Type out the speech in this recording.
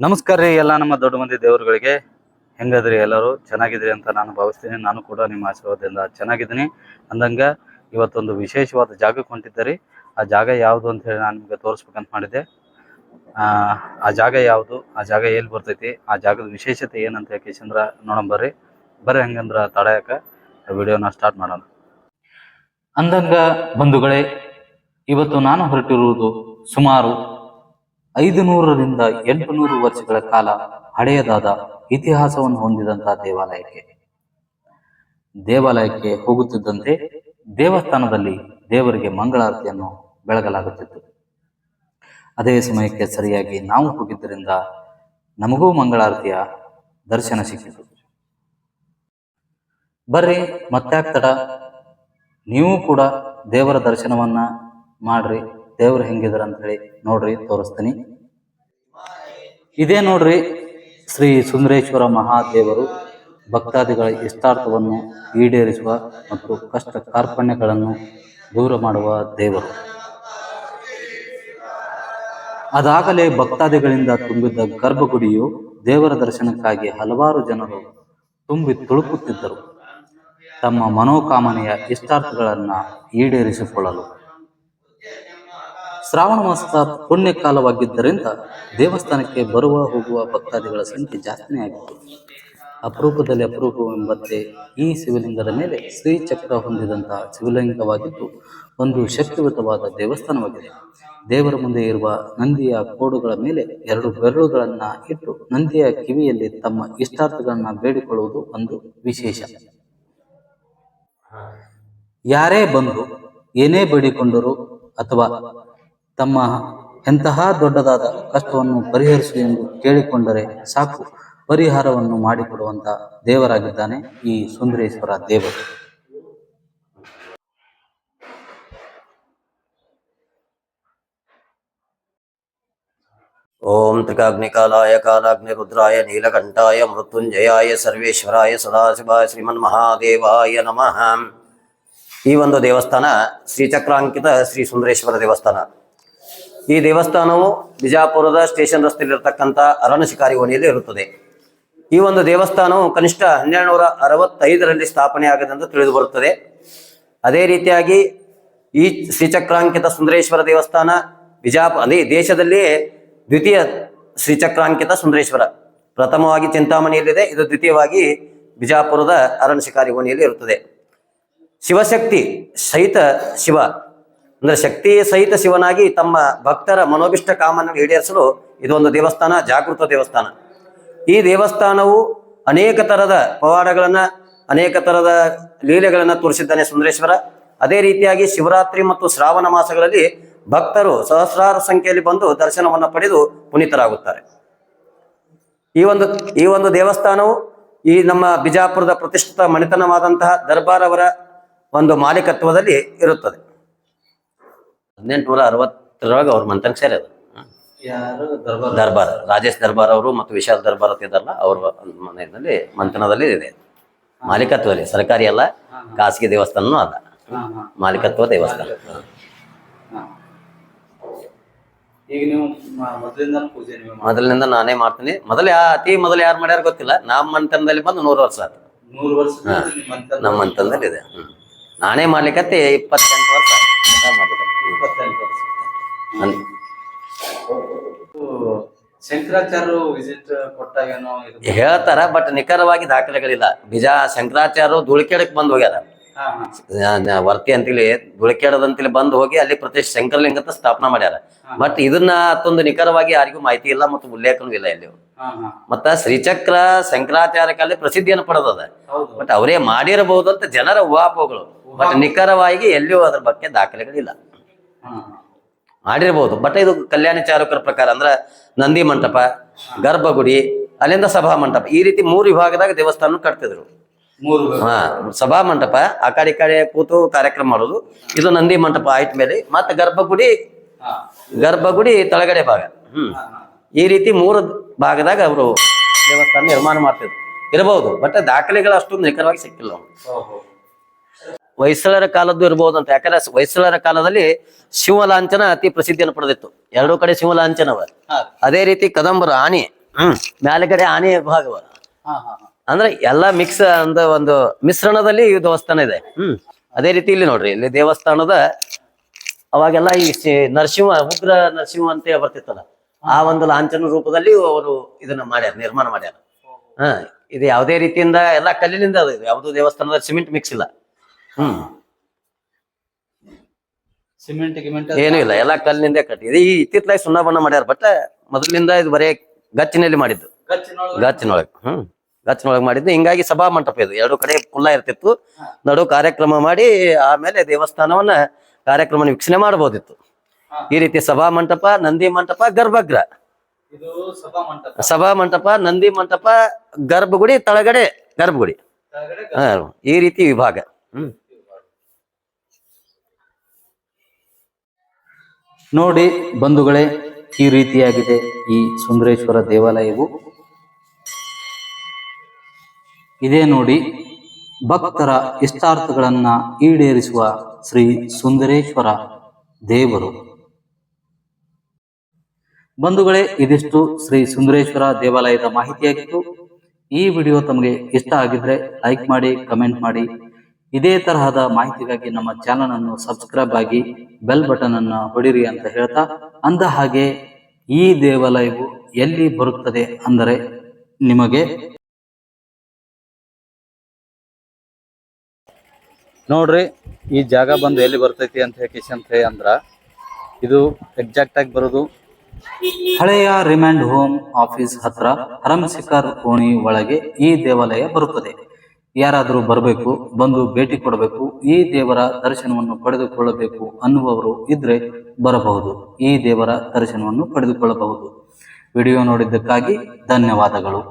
ನಮಸ್ಕಾರ ರೀ ಎಲ್ಲ ನಮ್ಮ ದೊಡ್ಡ ಮಂದಿ ದೇವರುಗಳಿಗೆ. ಹೆಂಗದ್ರಿ ಎಲ್ಲರೂ? ಚೆನ್ನಾಗಿದ್ರಿ ಅಂತ ನಾನು ಭಾವಿಸ್ತೀನಿ. ನಾನು ಕೂಡ ನಿಮ್ಮ ಆಶೀರ್ವಾದದಿಂದ ಚೆನ್ನಾಗಿದ್ದೀನಿ. ಅಂದಂಗ ಇವತ್ತೊಂದು ವಿಶೇಷವಾದ ಜಾಗಕ್ಕೆ ಹೊಂಟಿದ್ದೆ. ಆ ಜಾಗ ಯಾವುದು ಅಂತ ಹೇಳಿ ನಾನು ನಿಮಗೆ ತೋರಿಸ್ಬೇಕಂತ ಮಾಡಿದ್ದೆ. ಆ ಜಾಗ ಯಾವುದು, ಆ ಜಾಗ ಎಲ್ಲಿ ಬರ್ತೈತಿ, ಆ ಜಾಗದ ವಿಶೇಷತೆ ಏನಂತ ಯಾಕೆಂದ್ರ ನೋಡಂಬರ್ರಿ. ಬರ್ರಿ ಹಂಗಂದ್ರ ತಡೆಯಕ ವಿಡಿಯೋನ ಸ್ಟಾರ್ಟ್ ಮಾಡೋಣ. ಅಂದಂಗ ಬಂಧುಗಳೇ, ಇವತ್ತು ನಾನು ಹೊರಟಿರುವುದು ಸುಮಾರು 500ರಿಂದ 800 ವರ್ಷಗಳ ಕಾಲ ಹಳೆಯದಾದ ಇತಿಹಾಸವನ್ನು ಹೊಂದಿದಂತಹ ದೇವಾಲಯಕ್ಕೆ ಹೋಗುತ್ತಿದ್ದಂತೆ ದೇವಸ್ಥಾನದಲ್ಲಿ ದೇವರಿಗೆ ಮಂಗಳಾರತಿಯನ್ನು ಬೆಳಗಲಾಗುತ್ತಿತ್ತು. ಅದೇ ಸಮಯಕ್ಕೆ ಸರಿಯಾಗಿ ನಾವು ಹೋಗಿದ್ದರಿಂದ ನಮಗೂ ಮಂಗಳಾರತಿಯ ದರ್ಶನ ಸಿಕ್ಕಿತು. ಬರ್ರಿ ಮತ್ತ್ಯಾಕ್ ತಡ, ನೀವು ಕೂಡ ದೇವರ ದರ್ಶನವನ್ನ ಮಾಡ್ರಿ. ದೇವ್ರು ಹೆಂಗಿದಾರ ಅಂತ ಹೇಳಿ ನೋಡ್ರಿ, ತೋರಿಸ್ತೀನಿ. ಇದೇ ನೋಡ್ರಿ ಶ್ರೀ ಸುಂದರೇಶ್ವರ ಮಹಾದೇವರು ಭಕ್ತಾದಿಗಳ ಇಷ್ಟಾರ್ಥವನ್ನು ಈಡೇರಿಸುವ ಮತ್ತು ಕಷ್ಟ ಕಾರ್ಪಣ್ಯಗಳನ್ನು ದೂರ ಮಾಡುವ ದೇವರು. ಅದಾಗಲೇ ಭಕ್ತಾದಿಗಳಿಂದ ತುಂಬಿದ್ದ ಗರ್ಭಗುಡಿಯು ದೇವರ ದರ್ಶನಕ್ಕಾಗಿ ಹಲವಾರು ಜನರು ತುಂಬಿ ತುಳುಕುತ್ತಿದ್ದರು, ತಮ್ಮ ಮನೋಕಾಮನೆಯ ಇಷ್ಟಾರ್ಥಗಳನ್ನ ಈಡೇರಿಸಿಕೊಳ್ಳಲು. ಶ್ರಾವಣ ಮಾಸದ ಪುಣ್ಯ ಕಾಲವಾಗಿದ್ದರಿಂದ ದೇವಸ್ಥಾನಕ್ಕೆ ಬರುವ ಹೋಗುವ ಭಕ್ತಾದಿಗಳ ಸಂಖ್ಯೆ ಜಾಸ್ತಿನೇ ಆಗಿತ್ತು. ಅಪರೂಪದಲ್ಲಿ ಅಪರೂಪವೆಂಬಂತೆ ಈ ಶಿವಲಿಂಗದ ಮೇಲೆ ಶ್ರೀಚಕ್ರ ಹೊಂದಿದಂತಹ ಶಿವಲಿಂಗವಾಗಿದ್ದು ಒಂದು ಶಕ್ತಿಯುತವಾದ ದೇವಸ್ಥಾನವಾಗಿದೆ. ದೇವರ ಮುಂದೆ ಇರುವ ನಂದಿಯ ಕೋಡುಗಳ ಮೇಲೆ 2 ಬೆರಳುಗಳನ್ನ ಇಟ್ಟು ನಂದಿಯ ಕಿವಿಯಲ್ಲಿ ತಮ್ಮ ಇಷ್ಟಾರ್ಥಗಳನ್ನ ಬೇಡಿಕೊಳ್ಳುವುದು ಒಂದು ವಿಶೇಷ. ಯಾರೇ ಬಂದು ಏನೇ ಬೇಡಿಕೊಂಡರು ಅಥವಾ ತಮ್ಮ ಎಂತಹ ದೊಡ್ಡದಾದ ಕಷ್ಟವನ್ನು ಪರಿಹರಿಸು ಎಂದು ಕೇಳಿಕೊಂಡರೆ ಸಾಕು, ಪರಿಹಾರವನ್ನು ಮಾಡಿಕೊಡುವಂತ ದೇವರಾಗಿದ್ದಾನೆ ಈ ಸುಂದರೇಶ್ವರ ದೇವರು. ಓಂ ತ್ರಿಕಾಗ್ನಿಕಾಲಾಯ ಕಾಲಾಗ್ನಿ ರುದ್ರಾಯ ನೀಲಕಂಠಾಯ ಮೃತ್ಯುಂಜಯಾಯ ಸರ್ವೇಶ್ವರಾಯ ಸದಾಶಿವಾಯ ಶ್ರೀಮನ್ ಮಹಾದೇವಾಯ ನಮಃ. ಈ ಒಂದು ದೇವಸ್ಥಾನ ಶ್ರೀಚಕ್ರಾಂಕಿತ ಶ್ರೀ ಸುಂದರೇಶ್ವರ ದೇವಸ್ಥಾನ. ಈ ದೇವಸ್ಥಾನವು ಬಿಜಾಪುರದ ಸ್ಟೇಷನ್ ರಸ್ತೆಯಲ್ಲಿರ್ತಕ್ಕಂಥ ಅರಣ್ಯ ಓಣಿಯಲ್ಲಿ ಇರುತ್ತದೆ. ಈ ಒಂದು ದೇವಸ್ಥಾನವು ಕನಿಷ್ಠ 1265ರಲ್ಲಿ ಸ್ಥಾಪನೆ ಆಗಿದೆ ಎಂದು ತಿಳಿದು ಬರುತ್ತದೆ. ಅದೇ ರೀತಿಯಾಗಿ ಈ ಶ್ರೀಚಕ್ರಾಂಕಿತ ಸುಂದರೇಶ್ವರ ದೇವಸ್ಥಾನ ಅದೇ ದೇಶದಲ್ಲಿಯೇ ದ್ವಿತೀಯ ಶ್ರೀಚಕ್ರಾಂಕಿತ ಸುಂದರೇಶ್ವರ. ಪ್ರಥಮವಾಗಿ ಚಿಂತಾಮಣಿಯಲ್ಲಿದೆ, ಇದು ದ್ವಿತೀಯವಾಗಿ ಬಿಜಾಪುರದ ಅರಣ್ಯ ಓಣಿಯಲ್ಲಿ ಇರುತ್ತದೆ. ಶಿವಶಕ್ತಿ ಸಹಿತ ಶಿವ ಅಂದ್ರೆ ಶಕ್ತಿ ಸಹಿತ ಶಿವನಾಗಿ ತಮ್ಮ ಭಕ್ತರ ಮನೋಭಿಷ್ಟ ಕಾಮನ ಈಡೇರಿಸಲು ಇದೊಂದು ದೇವಸ್ಥಾನ, ಜಾಗೃತ ದೇವಸ್ಥಾನ. ಈ ದೇವಸ್ಥಾನವು ಅನೇಕ ತರದ ಪವಾಡಗಳನ್ನ, ಅನೇಕ ತರದ ಲೀಲೆಗಳನ್ನ ತೋರಿಸಿದ್ದಾನೆ ಸುಂದರೇಶ್ವರ. ಅದೇ ರೀತಿಯಾಗಿ ಶಿವರಾತ್ರಿ ಮತ್ತು ಶ್ರಾವಣ ಮಾಸಗಳಲ್ಲಿ ಭಕ್ತರು ಸಹಸ್ರಾರು ಸಂಖ್ಯೆಯಲ್ಲಿ ಬಂದು ದರ್ಶನವನ್ನು ಪಡೆದು ಪುನೀತರಾಗುತ್ತಾರೆ. ಈ ಒಂದು ದೇವಸ್ಥಾನವು ಈ ನಮ್ಮ ಬಿಜಾಪುರದ ಪ್ರತಿಷ್ಠಿತ ಮಣಿತನವಾದಂತಹ ದರ್ಬಾರ್ ಅವರ ಒಂದು ಮಾಲೀಕತ್ವದಲ್ಲಿ ಇರುತ್ತದೆ. 1860ರೊಳಗೆ ಅವ್ರ ಮಂತನ ಸೇರಿದ ದರ್ಬಾರ್ ರಾಜೇಶ್ ದರ್ಬಾರ್ ಅವರು ಮತ್ತು ವಿಶಾಲ್ ದರ್ಬಾರ್ ಅಂತ ಇದ್ದಾರಲ್ಲ, ಅವ್ರ ಮನೆಯಲ್ಲಿ ಮಂಥನದಲ್ಲಿ ಇದೆ. ಮಾಲೀಕತ್ವದಲ್ಲಿ, ಸರ್ಕಾರಿ ಅಲ್ಲ, ಖಾಸಗಿ ದೇವಸ್ಥಾನನೂ ಅಲ್ಲ, ಮಾಲೀಕತ್ವ ದೇವಸ್ಥಾನ. ಮೊದಲಿನಿಂದ ನಾನೇ ಮಾಡ್ತೀನಿ. ಅತಿ ಮೊದಲು ಯಾರು ಮಾಡ್ಯಾರ ಗೊತ್ತಿಲ್ಲ. ನಮ್ಮ ಮಂಥನದಲ್ಲಿ ಬಂದು 100 ವರ್ಷ ಆಯ್ತು. ನಮ್ಮ ಮಂಥನದಲ್ಲಿ ಇದೆ. ನಾನೇ ಮಾಡ್ಲಿಕ್ಕತ್ತೆ 28 ವರ್ಷ ಶಂಕರಾಚಾರ್ಯ ವಿಸಿಟ್ ಕೊಟ್ಟಾಗೇನೋ ಹೇಳ್ತಾರ, ಬಟ್ ನಿಖರವಾಗಿ ದಾಖಲೆಗಳಿಲ್ಲ. ಶಂಕರಾಚಾರ್ಯರು ಧೂಳಿಕೇಡಕ್ಕೆ ಬಂದು ಹೋಗ್ಯಾರ. ವರ್ತಿ ಅಂತೇಳಿ ಧೂಳಿಕೇಡದಂತೇಳಿ ಬಂದು ಹೋಗಿ ಅಲ್ಲಿ ಶಂಕರಲಿಂಗತ ಸ್ಥಾಪನಾ ಮಾಡ್ಯಾರ. ಬಟ್ ಇದನ್ನ ಅಷ್ಟೊಂದು ನಿಖರವಾಗಿ ಯಾರಿಗೂ ಮಾಹಿತಿ ಇಲ್ಲ ಮತ್ತು ಉಲ್ಲೇಖನೂ ಇಲ್ಲ ಇಲ್ಲಿ. ಮತ್ತ ಶ್ರೀಚಕ್ರ ಶಂಕರಾಚಾರ್ಯ ಕಾಲದಲ್ಲಿ ಪ್ರಸಿದ್ಧಿಯನ್ನು ಪಡೆದದ. ಬಟ್ ಅವರೇ ಮಾಡಿರಬಹುದು ಅಂತ ಜನರ ಊಹಾಪೋಹಗಳು. ಬಟ್ ನಿಖರವಾಗಿ ಎಲ್ಲಿಯೂ ಅದ್ರ ಬಗ್ಗೆ ದಾಖಲೆಗಳಿಲ್ಲ. ಮಾಡಿರ್ಬೋದು, ಬಟ್ ಇದು ಕಲ್ಯಾಣಿ ಚಾರುಕರ ಪ್ರಕಾರ ಅಂದ್ರ ನಂದಿ ಮಂಟಪ, ಗರ್ಭಗುಡಿ, ಅಲ್ಲಿಂದ ಸಭಾ ಮಂಟಪ, ಈ ರೀತಿ 3 ವಿಭಾಗದಾಗ ದೇವಸ್ಥಾನ ಕಟ್ತಿದ್ರು. ಸಭಾ ಮಂಟಪ ಆ ಕಡೆ ಕೂತು ಕಾರ್ಯಕ್ರಮ ಮಾಡೋದು, ಇದು ನಂದಿ ಮಂಟಪ ಆಯ್ತ ಮೇಲೆ, ಮತ್ತೆ ಗರ್ಭಗುಡಿ ತಳಗಡೆ ಭಾಗ. ಈ ರೀತಿ 3 ಭಾಗದಾಗ ಅವರು ದೇವಸ್ಥಾನ ನಿರ್ಮಾಣ ಮಾಡ್ತಿದ್ರು. ಇರಬಹುದು, ಬಟ್ ದಾಖಲೆಗಳು ಅಷ್ಟೊಂದು ನಿಖರವಾಗಿ ಸಿಕ್ಕಿಲ್ಲ. ಹೊಯ್ಸಳರ ಕಾಲದ್ದು ಇರಬಹುದು ಅಂತ. ಯಾಕಂದ್ರೆ ಹೊಯ್ಸಳರ ಕಾಲದಲ್ಲಿ ಶಿವಲಾಂಛನ ಅತಿ ಪ್ರಸಿದ್ಧಿಯನ್ನು ಪಡೆದಿತ್ತು. 2 ಕಡೆ ಶಿವಲಾಂಛನವ. ಅದೇ ರೀತಿ ಕದಂಬರು ಆನೆ ಮ್ಯಾಲಗಡೆ ಆನೆ ಭಾಗವ ಹಾ ಹಾ ಹಾ ಅಂದ್ರೆ ಎಲ್ಲಾ ಮಿಕ್ಸ್ ಅಂದ ಒಂದು ಮಿಶ್ರಣದಲ್ಲಿ ಈ ದೇವಸ್ಥಾನ ಇದೆ. ಅದೇ ರೀತಿ ಇಲ್ಲಿ ನೋಡ್ರಿ, ಇಲ್ಲಿ ದೇವಸ್ಥಾನದ ಅವಾಗೆಲ್ಲ ಈ ನರಸಿಂಹ, ಉಗ್ರ ನರಸಿಂಹ ಅಂತ ಬರ್ತಿತ್ತಲ್ಲ, ಆ ಒಂದು ಲಾಂಛನ ರೂಪದಲ್ಲಿ ಅವರು ಇದನ್ನ ಮಾಡ್ಯಾರ, ನಿರ್ಮಾಣ ಮಾಡ್ಯಾರ. ಇದು ಯಾವುದೇ ರೀತಿಯಿಂದ ಎಲ್ಲಾ ಕಲ್ಲಿನಿಂದ ಅದು, ಯಾವುದು ದೇವಸ್ಥಾನದ ಸಿಮೆಂಟ್ ಮಿಕ್ಸ್ ಇಲ್ಲ. ಸಿಮೆಂಟ್ ಗಿಮೆಂಟ್ ಏನೂ ಇಲ್ಲ, ಎಲ್ಲಾ ಕಲ್ಲಿನಿಂದ ಕಟ್ಟಿದೆ. ಈ ಇತ್ತಿತ್ತಲಾಗಿ ಸುಣ್ಣ ಬಣ್ಣ ಮಾಡ್ಯಾರ, ಬಟ್ ಮೊದಲಿಂದ ಇದು ಬರೇ ಗಚ್ಚಿನಲ್ಲಿ ಮಾಡಿದ್ದು, ಗಚ್ಚಿನೊಳಗೆ. ಗಚ್ಚಿನೊಳಗೆ ಮಾಡಿದ್ದು. ಹಿಂಗಾಗಿ ಸಭಾ ಮಂಟಪ ಇದು, ಎರಡು ಕಡೆ ಕುಲ್ಲ ಇರ್ತಿತ್ತು, ನಡು ಕಾರ್ಯಕ್ರಮ ಮಾಡಿ ಆಮೇಲೆ ದೇವಸ್ಥಾನವನ್ನ ಕಾರ್ಯಕ್ರಮ ವೀಕ್ಷಣೆ ಮಾಡಬಹುದಿತ್ತು. ಈ ರೀತಿ ಸಭಾ ಮಂಟಪ, ನಂದಿ ಮಂಟಪ, ಗರ್ಭಗೃಹ. ಇದು ಸಭಾ ಮಂಟಪ, ಸಭಾ ಮಂಟಪ, ನಂದಿ ಮಂಟಪ, ಗರ್ಭಗುಡಿ, ತಳಗಡೆ ಗರ್ಭಗುಡಿ. ಈ ರೀತಿ ವಿಭಾಗ. ನೋಡಿ ಬಂಧುಗಳೇ, ಈ ರೀತಿಯಾಗಿದೆ ಈ ಸುಂದರೇಶ್ವರ ದೇವಾಲಯವು. ಇದೇ ನೋಡಿ ಭಕ್ತರ ಇಷ್ಟಾರ್ಥಗಳನ್ನ ಈಡೇರಿಸುವ ಶ್ರೀ ಸುಂದರೇಶ್ವರ ದೇವರು. ಬಂಧುಗಳೇ, ಇದಿಷ್ಟು ಶ್ರೀ ಸುಂದರೇಶ್ವರ ದೇವಾಲಯದ ಮಾಹಿತಿಯಾಗಿತ್ತು. ಈ ವಿಡಿಯೋ ತಮಗೆ ಇಷ್ಟ ಆಗಿದ್ರೆ ಲೈಕ್ ಮಾಡಿ, ಕಮೆಂಟ್ ಮಾಡಿ. ಇದೇ ತರಹದ ಮಾಹಿತಿಗಾಗಿ ನಮ್ಮ ಚಾನಲ್ ಅನ್ನು ಸಬ್ಸ್ಕ್ರೈಬ್ ಆಗಿ ಬೆಲ್ ಬಟನ್ ಅನ್ನು ಹೊಡಿರಿ ಅಂತ ಹೇಳ್ತಾ, ಅಂದ ಹಾಗೆ ಈ ದೇವಾಲಯವು ಎಲ್ಲಿ ಬರುತ್ತದೆ ಅಂದರೆ, ನಿಮಗೆ ನೋಡ್ರಿ ಈ ಜಾಗ ಬಂದು ಎಲ್ಲಿ ಬರ್ತೈತಿ ಅಂತ ಹೇಳಿ ಅಂದ್ರ, ಇದು ಎಕ್ಸಾಕ್ಟ್ ಆಗಿ ಬರೋದು ಹಳೆಯ ರಿಮ್ಯಾಂಡ್ ಹೋಮ್ ಆಫೀಸ್ ಹತ್ರ ಹರಮಸಿಕರ್ ಕೋಣಿ ಒಳಗೆ ಈ ದೇವಾಲಯ ಬರುತ್ತದೆ. ಯಾರಾದರೂ ಬರಬೇಕು, ಬಂದು ಭೇಟಿ ಕೊಡಬೇಕು, ಈ ದೇವರ ದರ್ಶನವನ್ನು ಪಡೆದುಕೊಳ್ಳಬೇಕು ಅನ್ನುವವರು ಇದ್ರೆ ಬರಬಹುದು, ಈ ದೇವರ ದರ್ಶನವನ್ನು ಪಡೆದುಕೊಳ್ಳಬಹುದು. ವಿಡಿಯೋ ನೋಡಿದ್ದಕ್ಕಾಗಿ ಧನ್ಯವಾದಗಳು.